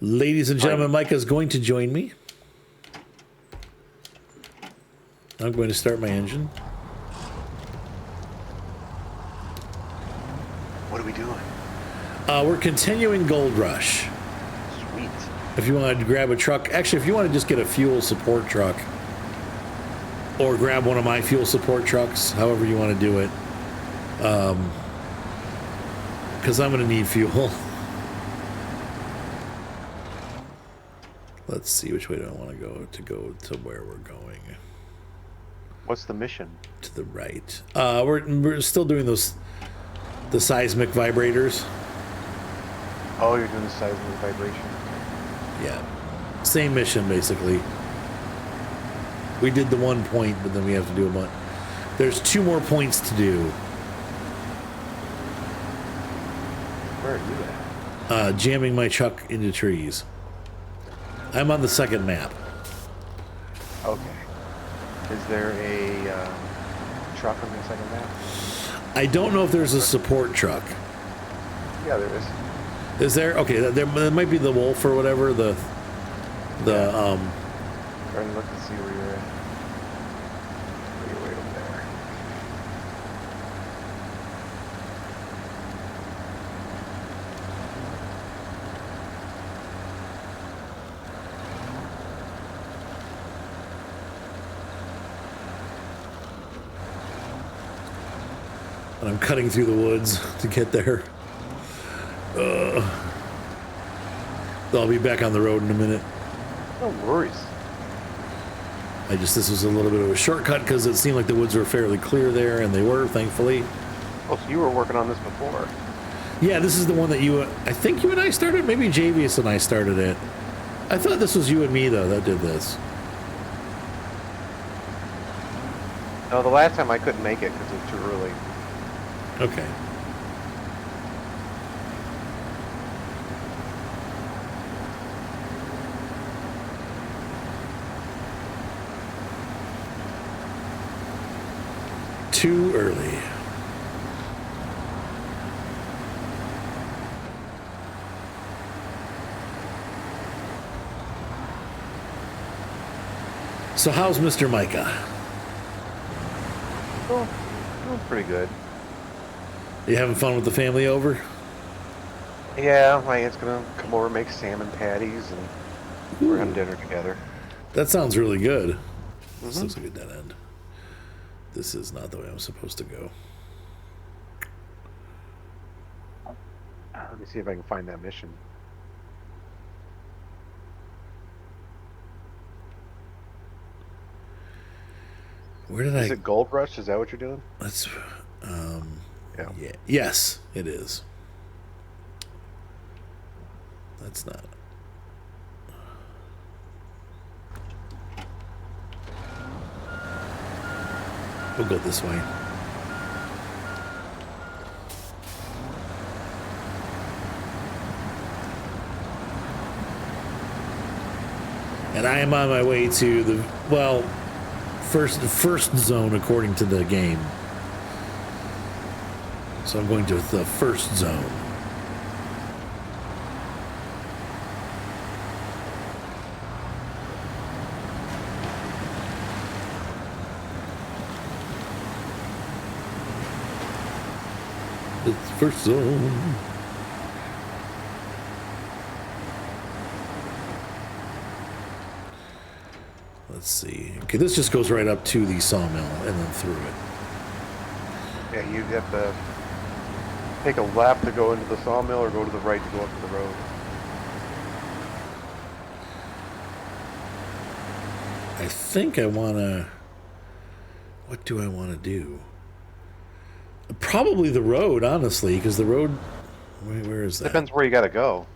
Ladies and gentlemen, Micah is going to join me. I'm going to start my engine. What are we doing? We're continuing Gold Rush. Sweet. If you want to grab a truck, actually, if you want to just get a fuel support truck, or grab one of my fuel support trucks, however you want to do it, because I'm going to need fuel. Let's see, which way do I want to go to where we're going? What's the mission? To the right. We're still doing the seismic vibrators. Oh, you're doing the seismic vibration. Yeah. Same mission, basically. We did the 1 point, but then we have to do a bunch. There's 2 more points to do. Where are you at? Jamming my truck into trees. I'm on the second map. Okay. Is there a truck on the second map? I don't know if there's a support truck. Yeah, there is. Is there? Okay, there might be the wolf or whatever. Trying to look to see where you're at. You're way over there. And I'm cutting through the woods to get there. I'll be back on the road in a minute. No worries. This was a little bit of a shortcut because it seemed like the woods were fairly clear there, and they were, thankfully. Oh, so you were working on this before? Yeah, this is the one that I think you and I started. Maybe JVS and I started it. I thought this was you and me, though, that did this. No, the last time I couldn't make it because it was too early. Okay. Too early. So how's Mr. Micah? Oh, doing pretty good. You having fun with the family over? Yeah, my aunt's gonna come over and make salmon patties, and we're having dinner together. That sounds really good. This looks like a dead end. This is not the way I'm supposed to go. Let me see if I can find that mission. Where did Is it Gold Rush? Is that what you're doing? That's, Yeah. Yes, it is. That's not. We'll go this way. And I am on my way to the, well, first zone according to the game. So I'm going to the first zone. It's first zone. Let's see. Okay, this just goes right up to the sawmill and then through it. Yeah, you have to take a left to go into the sawmill or go to the right to go up to the road. I think I want to... What do I want to do? Probably the road, honestly, because the road... Where is that? Depends where you got to go.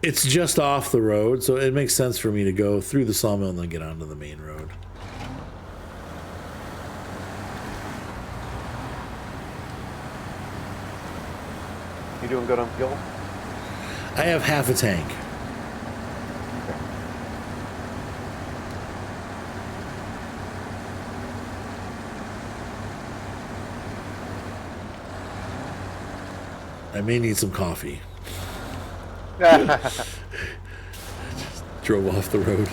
It's just off the road, so it makes sense for me to go through the sawmill and then get onto the main road. You doing good on fuel? I have half a tank. I may need some coffee. Just drove off the road.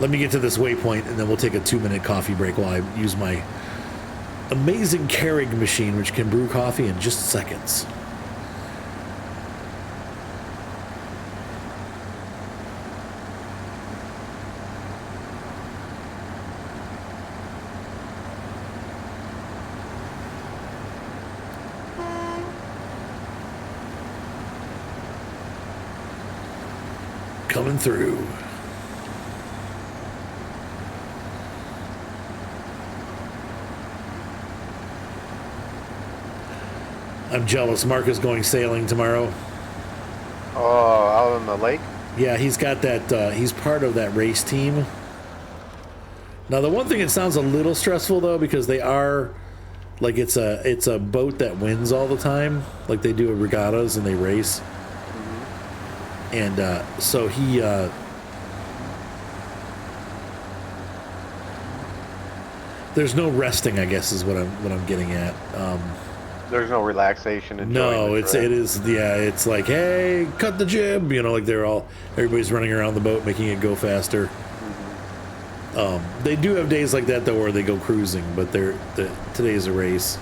Let me get to this waypoint, and then we'll take a 2-minute coffee break while I use my amazing Keurig machine, which can brew coffee in just seconds. Coming through. I'm jealous. Mark is going sailing tomorrow. Oh, out on the lake? Yeah, he's got that. He's part of that race team. Now, the one thing, it sounds a little stressful though, because they are like it's a boat that wins all the time. Like they do regattas and they race. And so he there's no resting, I guess, is what I'm getting at. There's no relaxation. No, it is, yeah, it's like, hey, cut the jib, you know, like everybody's running around the boat making it go faster. They do have days like that though where they go cruising, but today's a race,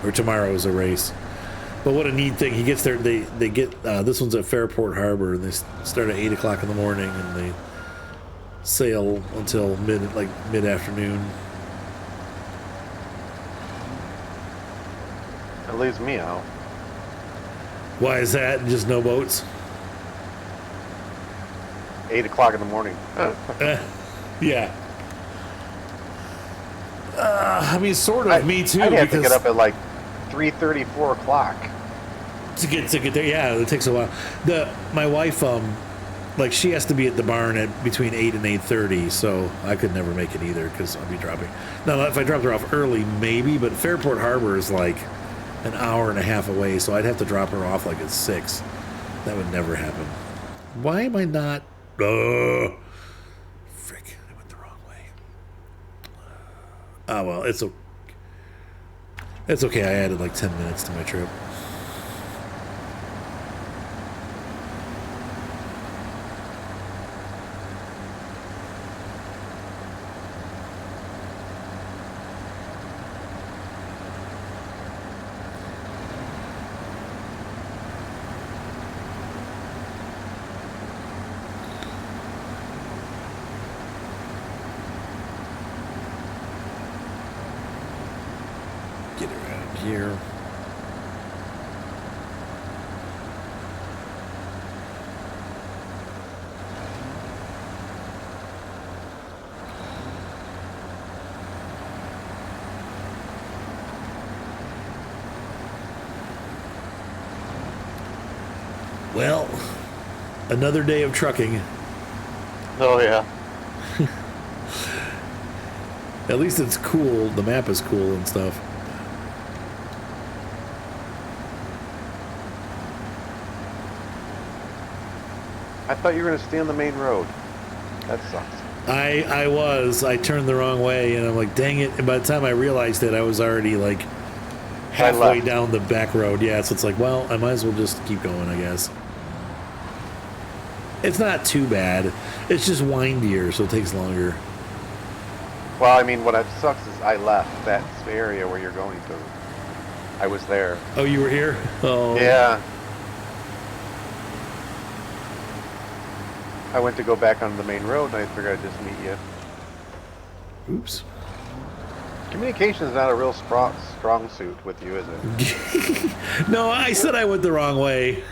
or tomorrow is a race. But what a neat thing. He gets there, they get, this one's at Fairport Harbor, and they start at 8 o'clock in the morning, and they sail until mid-afternoon. It leaves me out. Why is that? Just no boats? 8 o'clock in the morning. Yeah. I mean, sort of. Me too. I'd have to get up at like 3:30, 4 o'clock. To get there, yeah, it takes a while. My wife, like, she has to be at the barn at between 8 and 8:30, so I could never make it either because I'd be dropping. Now, if I dropped her off early, maybe, but Fairport Harbor is like an hour and a half away, so I'd have to drop her off like at 6. That would never happen. Why am I not? Frick, I went the wrong way. Oh well, it's okay. I added like 10 minutes to my trip. Get around here. Well, another day of trucking. Oh, yeah. At least it's cool. The map is cool and stuff. I thought you were going to stay on the main road. That sucks. I turned the wrong way, and I'm like, dang it. And by the time I realized it, I was already like halfway down the back road. Yeah, so it's like, well, I might as well just keep going, I guess. It's not too bad. It's just windier, so it takes longer. Well, I mean, what sucks is I left that area where you're going to. I was there. Oh, you were here? Oh. Yeah. I went to go back on the main road, and I figured I'd just meet you. Oops. Communication is not a real strong suit with you, is it? No, I said I went the wrong way.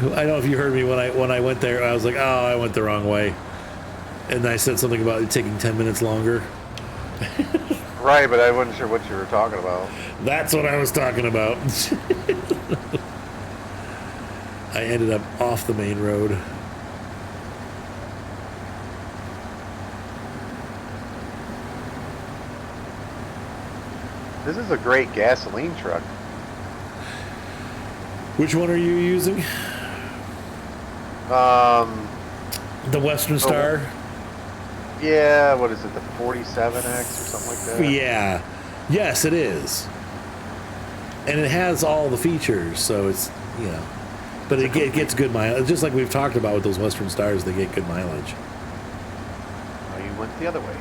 I don't know if you heard me when I went there. I was like, oh, I went the wrong way. And I said something about it taking 10 minutes longer. Right, but I wasn't sure what you were talking about. That's what I was talking about. I ended up off the main road. This is a great gasoline truck. Which one are you using? The Western Star? Yeah, what is it, the 47X or something like that? Yeah. Yes, it is. and it has all the features, so it's, you know, but it gets good mileage. Just like we've talked about with those Western Stars, they get good mileage. Oh, you went the other way.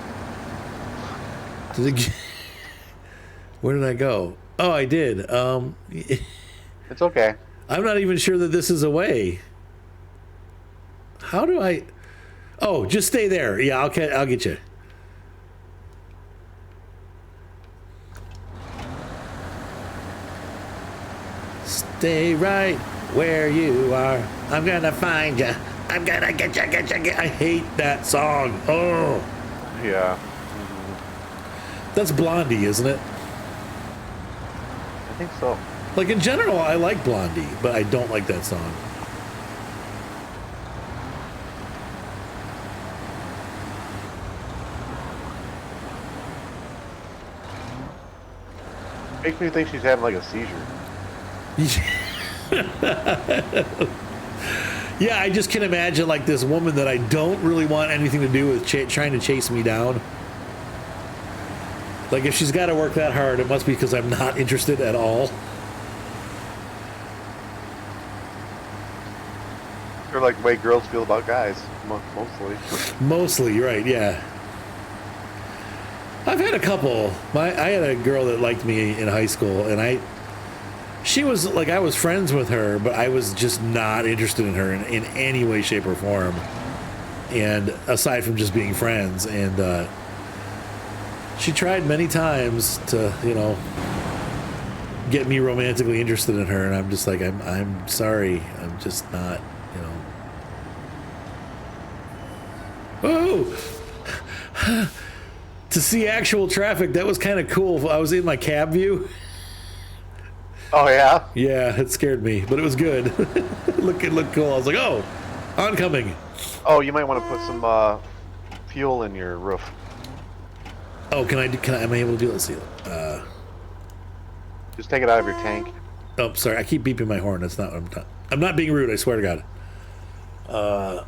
Where did I go? Oh, I did. It's okay. I'm not even sure that this is a way. How do I? Oh, just stay there. Yeah, I'll get you. Stay right where you are. I'm gonna find you. I'm gonna get you. I hate that song. Oh. Yeah. That's Blondie, isn't it? I think so. Like, in general, I like Blondie, but I don't like that song. Makes me think she's having like a seizure. Yeah, I just can imagine like this woman that I don't really want anything to do with trying to chase me down. Like, if she's got to work that hard, it must be because I'm not interested at all. Or like the way girls feel about guys, mostly. Mostly, right, yeah. I've had a couple. I had a girl that liked me in high school, and she was like, I was friends with her, but I was just not interested in her in any way, shape, or form. And aside from just being friends, and she tried many times to, you know, get me romantically interested in her, and I'm just like, I'm sorry, I'm just not, you know. Whoa! To see actual traffic, that was kind of cool. I was in my cab view. Oh yeah? Yeah, it scared me, but it was good. It looked cool. I was like, oh, oncoming. Oh, you might want to put some fuel in your roof. Oh, am I able to do it? Let's see. Just take it out of your tank. Oh, sorry. I keep beeping my horn. That's not what I'm not being rude. I swear to God.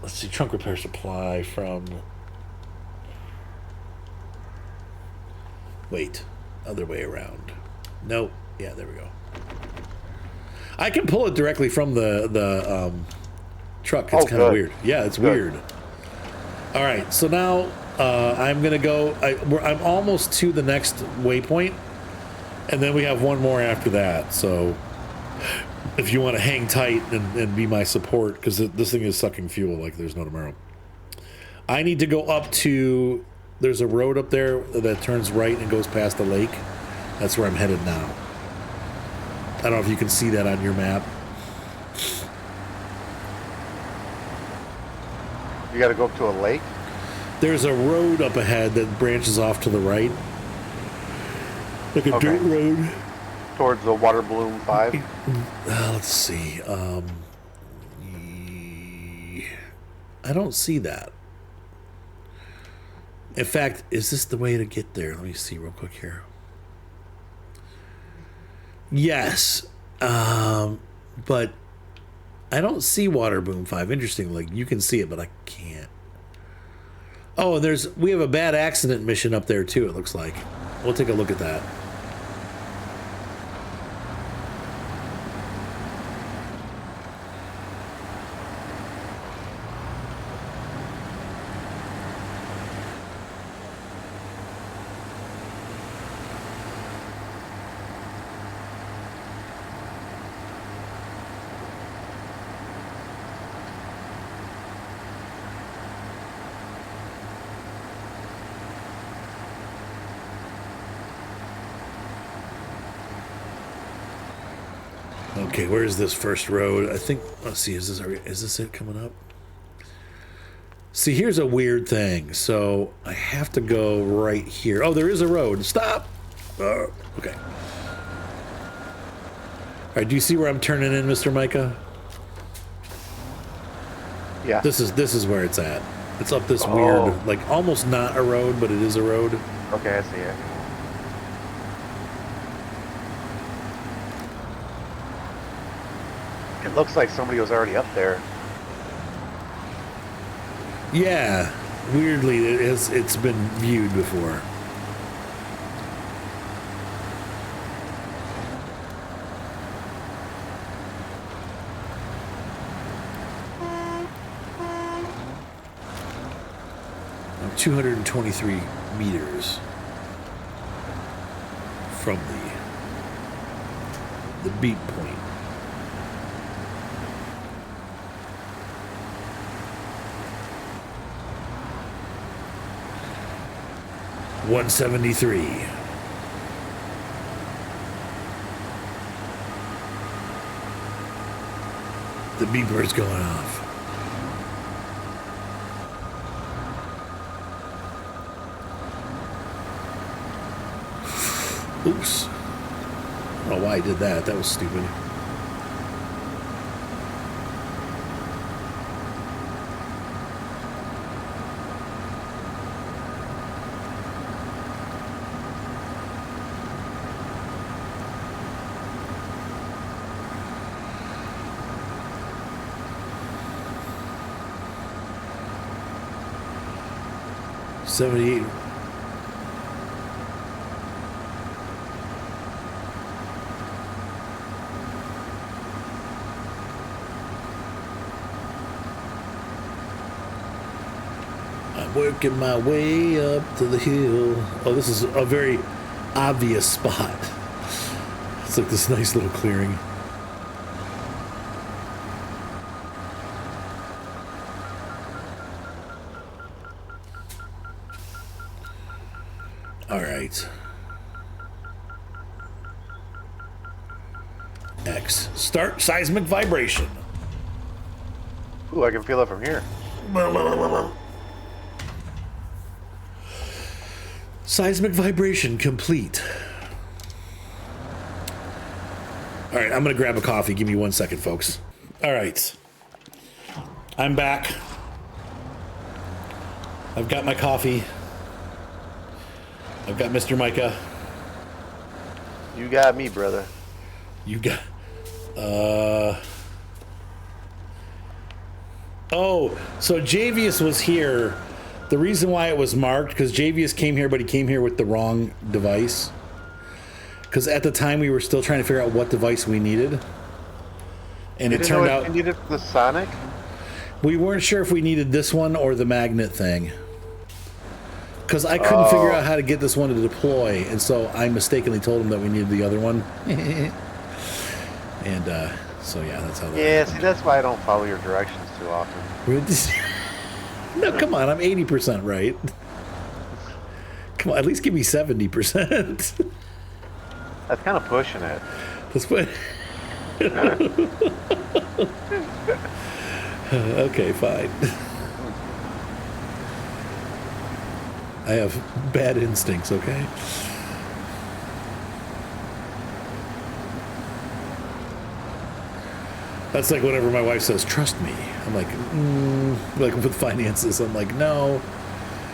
Let's see. Trunk repair supply from. Wait. Other way around. Nope. Yeah, there we go. I can pull it directly from the truck. It's kind of weird. Yeah, it's weird. All right. So now I'm going to go. I'm almost to the next waypoint. And then we have one more after that. So if you want to hang tight and be my support, because this thing is sucking fuel like there's no tomorrow. I need to go up to, there's a road up there that turns right and goes past the lake. That's where I'm headed now. I don't know if you can see that on your map. You got to go up to a lake? There's a road up ahead that branches off to the right. Like a dirt road. Towards the Water Balloon 5? Let's see. I don't see that. In fact, is this the way to get there? Let me see real quick here. Yes. But I don't see Water Boom 5. Interesting. Like, you can see it, but I can't. Oh, and we have a bad accident mission up there, too, it looks like. We'll take a look at that. Okay, where's this first road? I think, let's see, is this it coming up? See, here's a weird thing. So I have to go right here. Oh, there is a road. Stop! Okay. All right, do you see where I'm turning in, Mr. Micah? Yeah. This is where it's at. It's up this weird, like almost not a road, but it is a road. Okay, I see it. It looks like somebody was already up there. Yeah, weirdly, it's been viewed before. 223 meters from the beat point. $173. The beeper's going off. Oops. I don't know why I did that. That was stupid. $78. I'm working my way up to the hill. Oh, this is a very obvious spot. It's like this nice little clearing. All right. X. Start seismic vibration. Ooh, I can feel it from here. Seismic vibration complete. All right, I'm going to grab a coffee. Give me 1 second, folks. All right. I'm back. I've got my coffee. I've got Mr. Micah. You got me, brother. You got... Oh, so JVS was here. The reason why it was marked, because JVS came here, but he came here with the wrong device. Because at the time, we were still trying to figure out what device we needed. And it turned out... You needed the Sonic? We weren't sure if we needed this one or the magnet thing. Because I couldn't figure out how to get this one to deploy, and so I mistakenly told him that we needed the other one. And so yeah, that's how that happened. See, that's why I don't follow your directions too often. No, come on, I'm 80% right. Come on, at least give me 70%. That's kind of pushing it. That's what. Okay, fine. I have bad instincts, okay? That's like whenever my wife says, trust me. I'm like, like with finances, I'm like, no.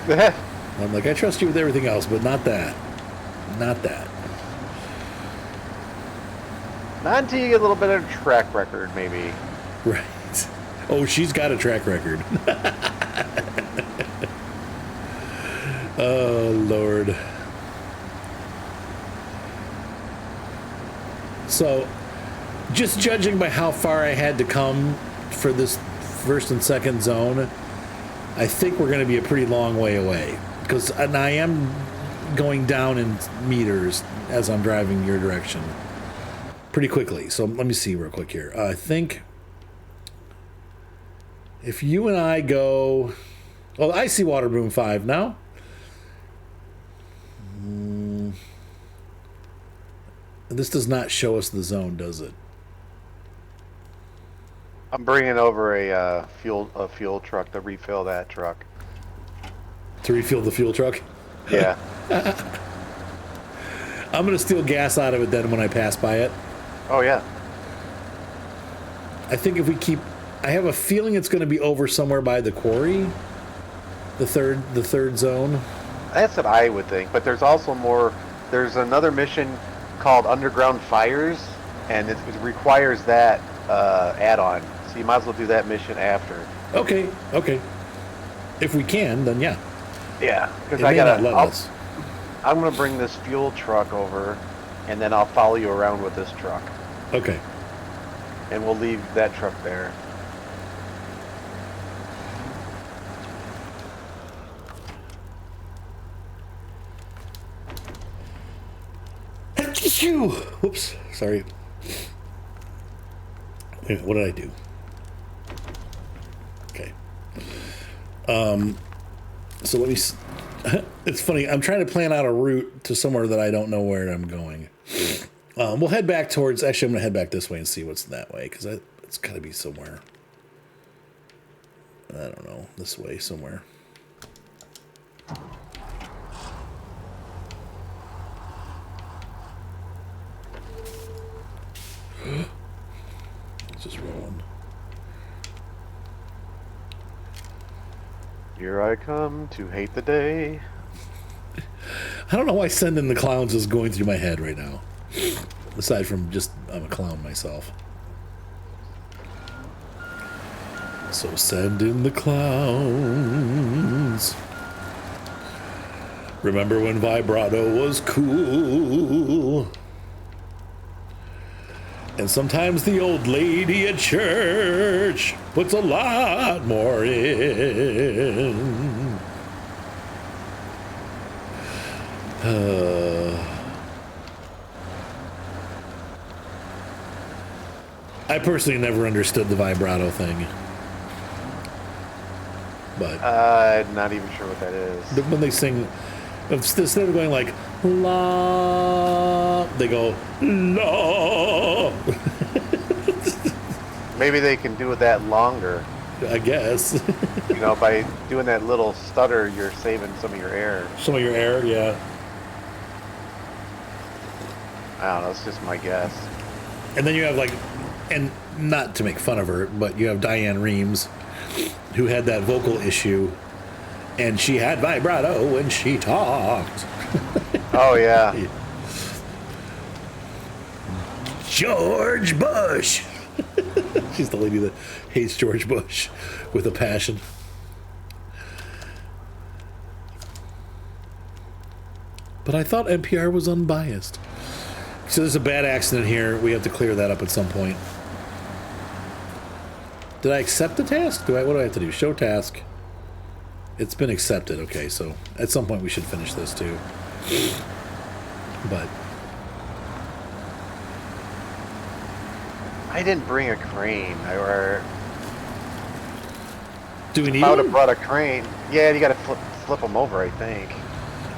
I'm like, I trust you with everything else, but not that. Not that. Not until you get a little bit of track record, maybe. Right. Oh, she's got a track record. Oh, Lord. So, just judging by how far I had to come for this first and second zone, I think we're going to be a pretty long way away. Because I am going down in meters as I'm driving your direction pretty quickly. So let me see real quick here. I think if you and I go... Well, I see Water Boom 5 now. This does not show us the zone, does it? I'm bringing over a fuel truck to refill that truck. To refuel the fuel truck? Yeah. I'm going to steal gas out of it then when I pass by it. Oh, yeah. I think if we keep... I have a feeling it's going to be over somewhere by the quarry. The third zone. That's what I would think. But there's also more... There's another mission called Underground Fires, and it requires that add-on. So you might as well do that mission after. Okay. If we can, then yeah. Yeah, because I'm going to bring this fuel truck over, and then I'll follow you around with this truck. Okay. And we'll leave that truck there. Phew! Whoops. Sorry. What did I do? Okay. So let me... It's funny. I'm trying to plan out a route to somewhere that I don't know where I'm going. We'll head back towards... Actually, I'm going to head back this way and see what's that way, because it's got to be somewhere. I don't know. This way somewhere. It's just rolling. Here I come to hate the day. I don't know why sending the clowns is going through my head right now. Aside from just, I'm a clown myself. So send in the clowns. Remember when vibrato was cool? And sometimes the old lady at church puts a lot more in. I personally never understood the vibrato thing. But Not even sure what that is. when they sing, instead of going like la, they go la. Maybe they can do that longer. I guess. You know, by doing that little stutter, you're saving some of your air. Some of your air, yeah. I don't know. It's just my guess. And then you have like, and not to make fun of her, but you have Diane Reeves, who had that vocal issue, and she had vibrato when she talked. Oh, yeah. George Bush. She's the lady that hates George Bush with a passion. But I thought NPR was unbiased. So there's a bad accident here. We have to clear that up at some point. Did I accept the task? What do I have to do? Show task. It's been accepted. Okay, so at some point we should finish this too. But I didn't bring a crane. do we need I would one? have brought a crane. Yeah, you got to flip them over, I think.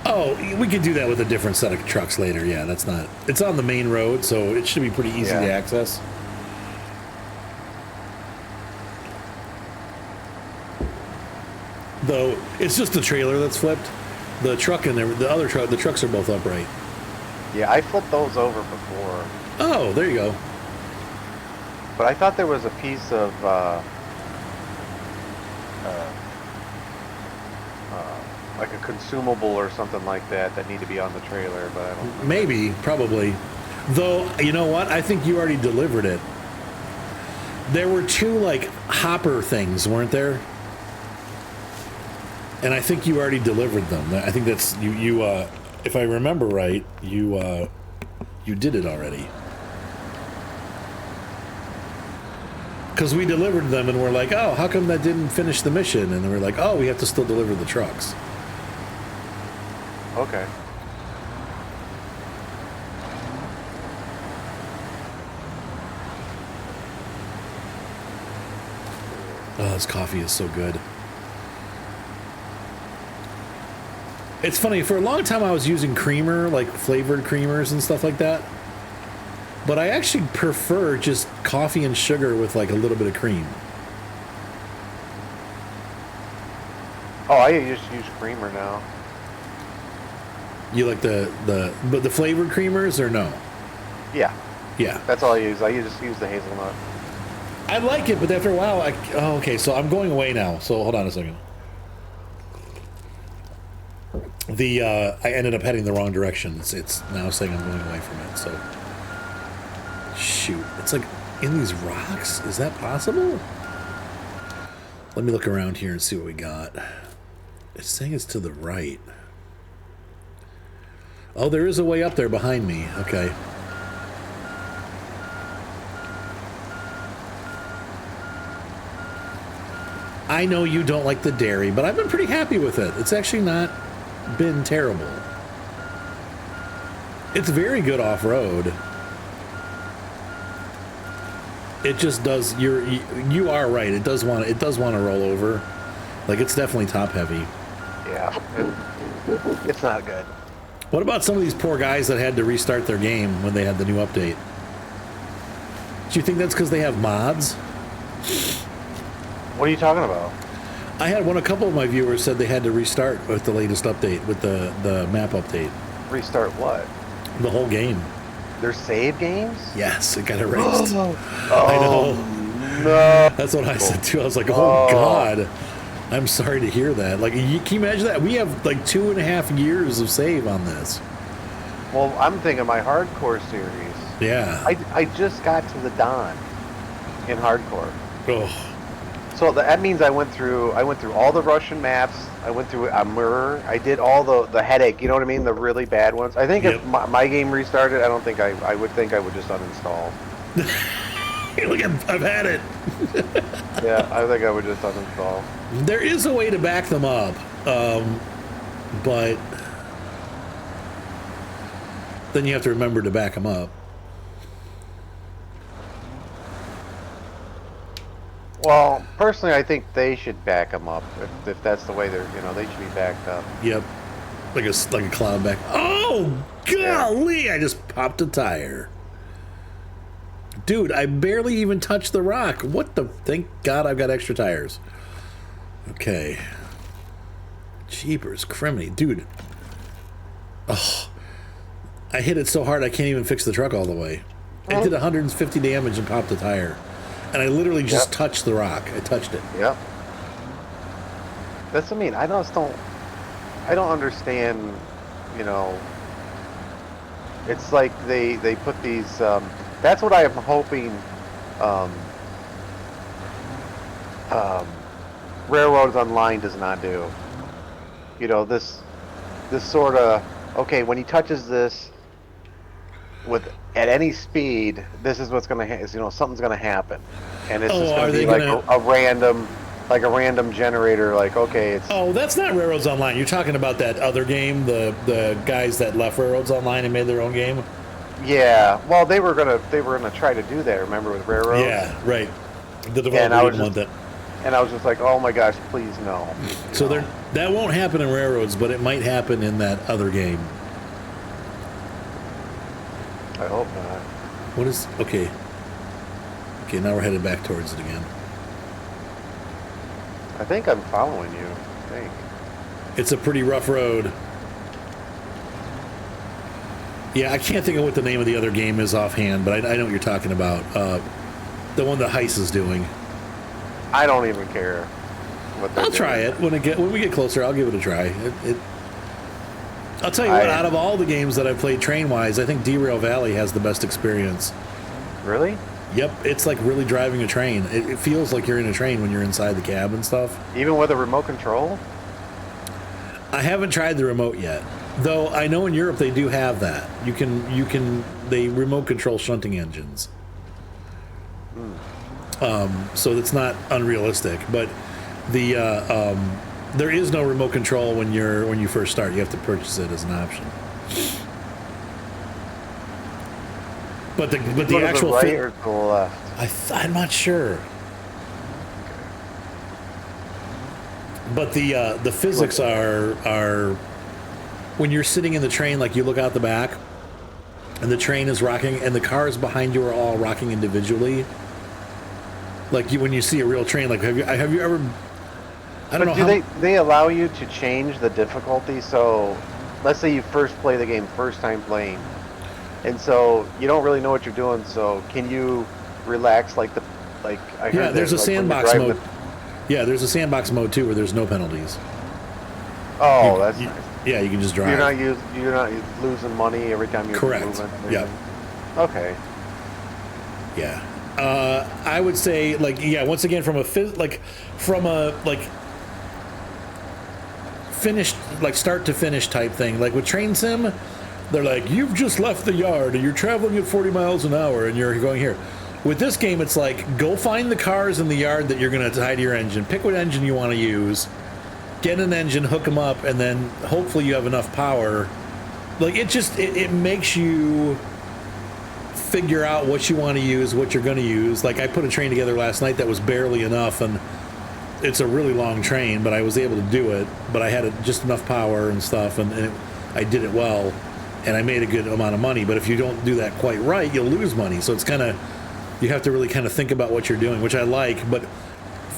Oh, we could do that with a different set of trucks later. Yeah, that's not... It's on the main road, so it should be pretty easy to access. Though, it's just the trailer that's flipped. The truck and the other truck, the trucks are both upright. Yeah, I flipped those over before. Oh, there you go. But I thought there was a piece of like a consumable or something like that need to be on the trailer, but I don't. Maybe, probably. Though, you know what? I think you already delivered it. There were two, like, hopper things, weren't there? And I think you already delivered them. I think that's you. If I remember right, you did it already. Because we delivered them, and we're like, oh, how come that didn't finish the mission? And then we're like, oh, we have to still deliver the trucks. Okay. Oh, this coffee is so good. It's funny, for a long time I was using creamer, like flavored creamers and stuff like that. But I actually prefer just coffee and sugar with like a little bit of cream. Oh, I just use creamer now. You like the flavored creamers or no? Yeah. Yeah. That's all I use. I just use the hazelnut. I like it, but after a while, oh, okay, so I'm going away now. So hold on a second. I ended up heading the wrong direction. It's now saying I'm going away from it, so. Shoot. It's like in these rocks? Is that possible? Let me look around here and see what we got. It's saying it's to the right. Oh, there is a way up there behind me. Okay. I know you don't like the dairy, but I've been pretty happy with it. It's actually not been terrible. It's very good off-road. It just does. You are right. It does want to roll over. Like, it's definitely top heavy. Yeah, it's not good. What about some of these poor guys that had to restart their game when they had the new update? Do you think that's because they have mods? What are you talking about? I had a couple of my viewers said they had to restart with the latest update, with the map update. Restart what? The whole game. Their save games? Yes, it got erased. Oh, I know. No. That's what I said too. I was like, oh God. I'm sorry to hear that. Like, can you imagine that? We have like 2.5 years of save on this. Well, I'm thinking my hardcore series. Yeah. I just got to the Don in hardcore. Oh. So that means I went through all the Russian maps. I went through Amur. I did all the headache. You know what I mean? The really bad ones. I think if my game restarted, I don't think I would just uninstall. Look, I've had it. Yeah, I think I would just uninstall. There is a way to back them up, but then you have to remember to back them up. Well, personally, I think they should back them up. If that's the way they should be backed up. Yep, like a cloud back. Oh golly! Yeah. I just popped a tire, dude. I barely even touched the rock. What the? Thank God I've got extra tires. Okay. Jeepers, criminy, dude. Oh, I hit it so hard I can't even fix the truck all the way. It did 150 damage and popped a tire. And I literally just touched the rock. I touched it. Yep. That's what I mean. I don't understand, it's like they put these, that's what I am hoping, Railroads Online does not do. This sort of, okay, when he touches this at any speed, this is what's going to something's going to happen, and it's just going to be like a random generator. Like, okay, it's that's not Railroads Online. You're talking about that other game, the guys that left Railroads Online and made their own game. Yeah, well, they were gonna try to do that. Remember, with Railroads? Yeah, right. The developer didn't want that. And I was just like, oh my gosh, please no. So that won't happen in Railroads, but it might happen in that other game. I hope not. What is... Okay, now we're headed back towards it again. I think I'm following you. I think. It's a pretty rough road. Yeah, I can't think of what the name of the other game is offhand, but I know what you're talking about. The one that Heist is doing. I don't even care. I'll try it when we get closer. I'll give it a try. I'll tell you what. Out of all the games that I've played train-wise, I think Derail Valley has the best experience. Really? Yep, it's like really driving a train. It feels like you're in a train when you're inside the cab and stuff. Even with a remote control? I haven't tried the remote yet, though. I know in Europe they do have that. They remote control shunting engines. So it's not unrealistic, but there is no remote control when you first start. You have to purchase it as an option. But the actual right or to the left? I'm not sure. But the physics are when you're sitting in the train, like you look out the back, and the train is rocking, and the cars behind you are all rocking individually. Like when you see a real train, like have you ever? I don't know. Do they allow you to change the difficulty? So, let's say you first play the game, first time playing, and so you don't really know what you're doing. So, can you relax I heard? Yeah, there's a like sandbox mode. Yeah, there's a sandbox mode too, where there's no penalties. Oh, that's nice. Yeah, you can just drive. You're not losing money every time you're moving. Yeah. Okay. Yeah. I would say, once again, from a finished, start to finish type thing. Like with Train Sim, they're like, you've just left the yard and you're traveling at 40 miles an hour and you're going here. With this game, it's like, go find the cars in the yard that you're going to tie to your engine. Pick what engine you want to use. Get an engine, hook them up, and then hopefully you have enough power. Like it makes you figure out what you want to use, what you're going to use. Like I put a train together last night that was barely enough, and it's a really long train, but I was able to do it. But I had just enough power and stuff, and I did it well, and I made a good amount of money. But if you don't do that quite right, you'll lose money. So it's kind of, you have to really kind of think about what you're doing, which I like. But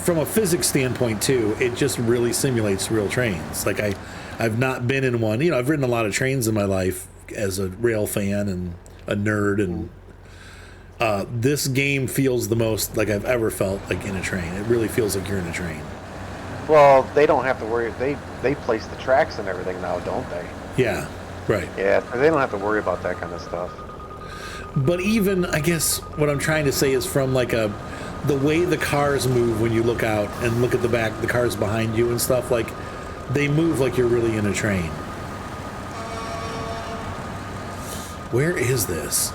from a physics standpoint too, it just really simulates real trains. Like I've not been in one. You know, I've ridden a lot of trains in my life as a rail fan and a nerd, and this game feels the most like I've ever felt like in a train. It really feels like you're in a train. Well, they don't have to worry. They place the tracks and everything now, don't they? Yeah, right. Yeah, they don't have to worry about that kind of stuff. But even, I guess what I'm trying to say is from like the way the cars move when you look out and look at the back, the cars behind you and stuff, like they move like you're really in a train. Where is this?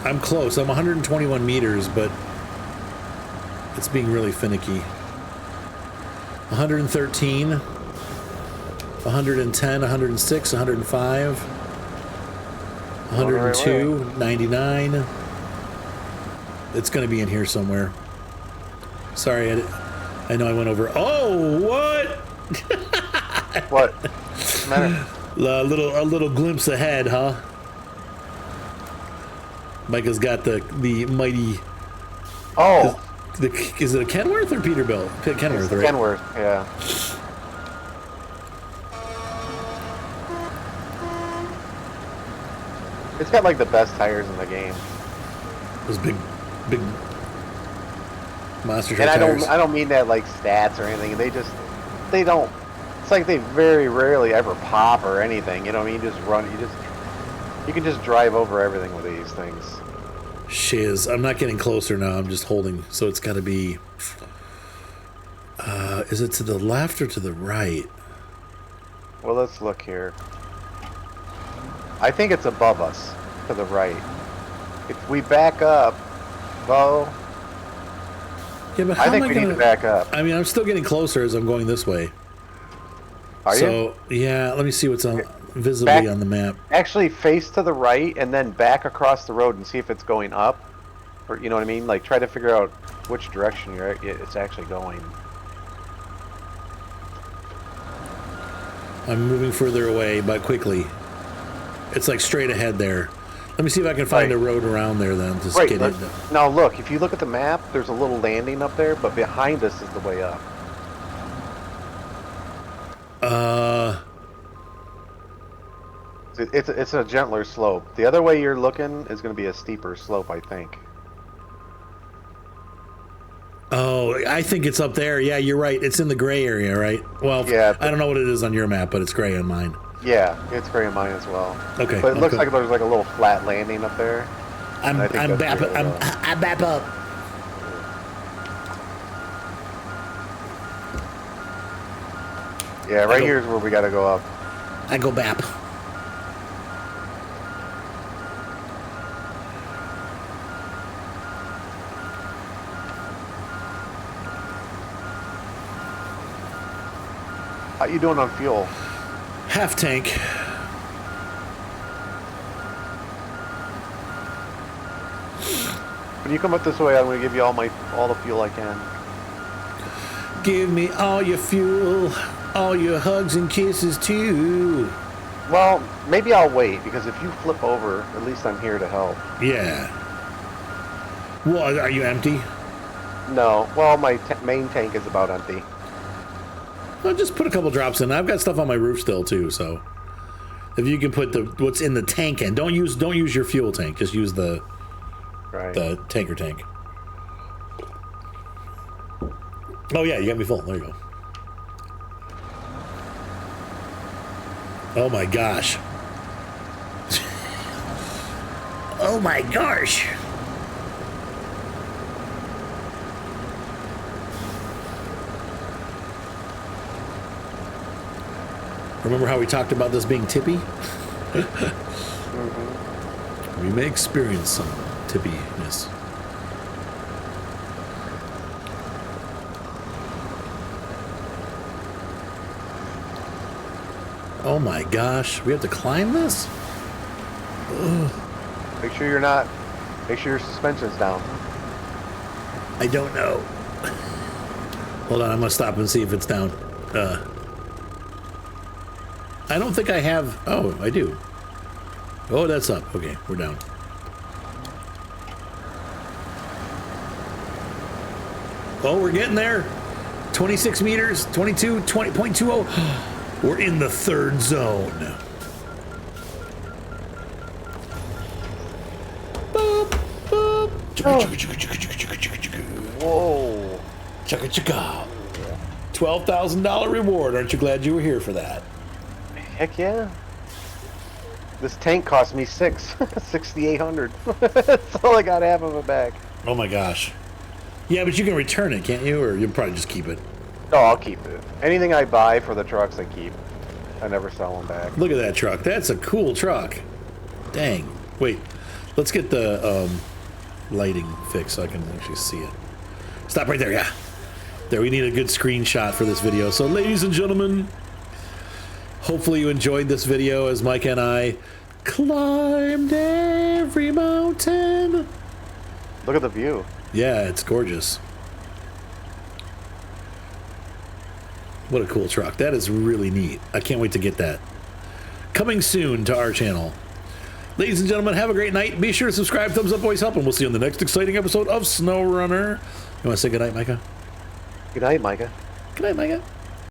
I'm close. I'm 121 meters, but it's being really finicky. 113, 110, 106, 105, 102, 99. It's going to be in here somewhere. Sorry, I know I went over. Oh, what? What? What's the matter? A little glimpse ahead, huh? Micah's got the mighty. Oh. Is it a Kenworth or Peterbilt? Kenworth, right? Kenworth, yeah. It's got like the best tires in the game. Those big monster truck And tires. I don't mean that like stats or anything. They don't. It's like they very rarely ever pop or anything. You know what I mean? You just run. You can just drive over everything with these things. Shiz. I'm not getting closer now. I'm just holding. So it's got to be. Is it to the left or to the right? Well, let's look here. I think it's above us, to the right. If we back up, though, Yeah, but how I think am we I need gonna, to back up. I mean, I'm still getting closer as I'm going this way. Are you? So yeah, let me see what's visibly on the map. Actually, face to the right and then back across the road and see if it's going up, or you know what I mean. Like try to figure out which direction it's actually going. I'm moving further away, but quickly. It's like straight ahead there. Let me see if I can find a road around there then to get it. Now look, if you look at the map, there's a little landing up there, but behind us is the way up. It's a gentler slope. The other way you're looking is going to be a steeper slope, I think. Oh, I think it's up there. Yeah, you're right. It's in the gray area, right? Well, yeah, I don't know what it is on your map, but it's gray on mine. Yeah, it's gray on mine as well. Okay. But it looks like there's like a little flat landing up there. I bap up. Yeah, right here is where we got to go up. I go bap. How you doing on fuel? Half tank. When you come up this way, I'm going to give you all the fuel I can. Give me all your fuel, all your hugs and kisses too. Well, maybe I'll wait, because if you flip over, at least I'm here to help. Yeah. Well, are you empty? No. Well, my main tank is about empty. Well, just put a couple drops in. I've got stuff on my roof still too, so if you can put what's in the tank in, don't use your fuel tank. Just use the tanker tank. Oh yeah, you got me full. There you go. Oh my gosh. Oh my gosh. Remember how we talked about this being tippy? Mm-hmm. We may experience some tippiness. Oh my gosh, we have to climb this? Ugh. Make sure you're not. Make sure your suspension's down. I don't know. Hold on, I'm gonna stop and see if it's down. I don't think I have. Oh, I do. Oh, that's up. Okay, we're down. Oh, we're getting there. 26 meters, 22, 20.20. We're in the third zone. Boop, boop. Whoa. Chugga chugga. $12,000 reward. Aren't you glad you were here for that? Heck yeah. This tank cost me 6,800. That's all I got half of it back. Oh my gosh. Yeah, but you can return it, can't you? Or you'll probably just keep it. Oh, I'll keep it. Anything I buy for the trucks, I keep. I never sell them back. Look at that truck. That's a cool truck. Dang. Wait. Let's get the lighting fixed so I can actually see it. Stop right there. Yeah. There, we need a good screenshot for this video. So, ladies and gentlemen, hopefully you enjoyed this video as Micah and I climbed every mountain. Look at the view. Yeah, it's gorgeous. What a cool truck. That is really neat. I can't wait to get that. Coming soon to our channel. Ladies and gentlemen, have a great night. Be sure to subscribe, thumbs up, always help, and we'll see you on the next exciting episode of Snowrunner. You want to say goodnight, Micah? Good night, Micah. Good night, Micah.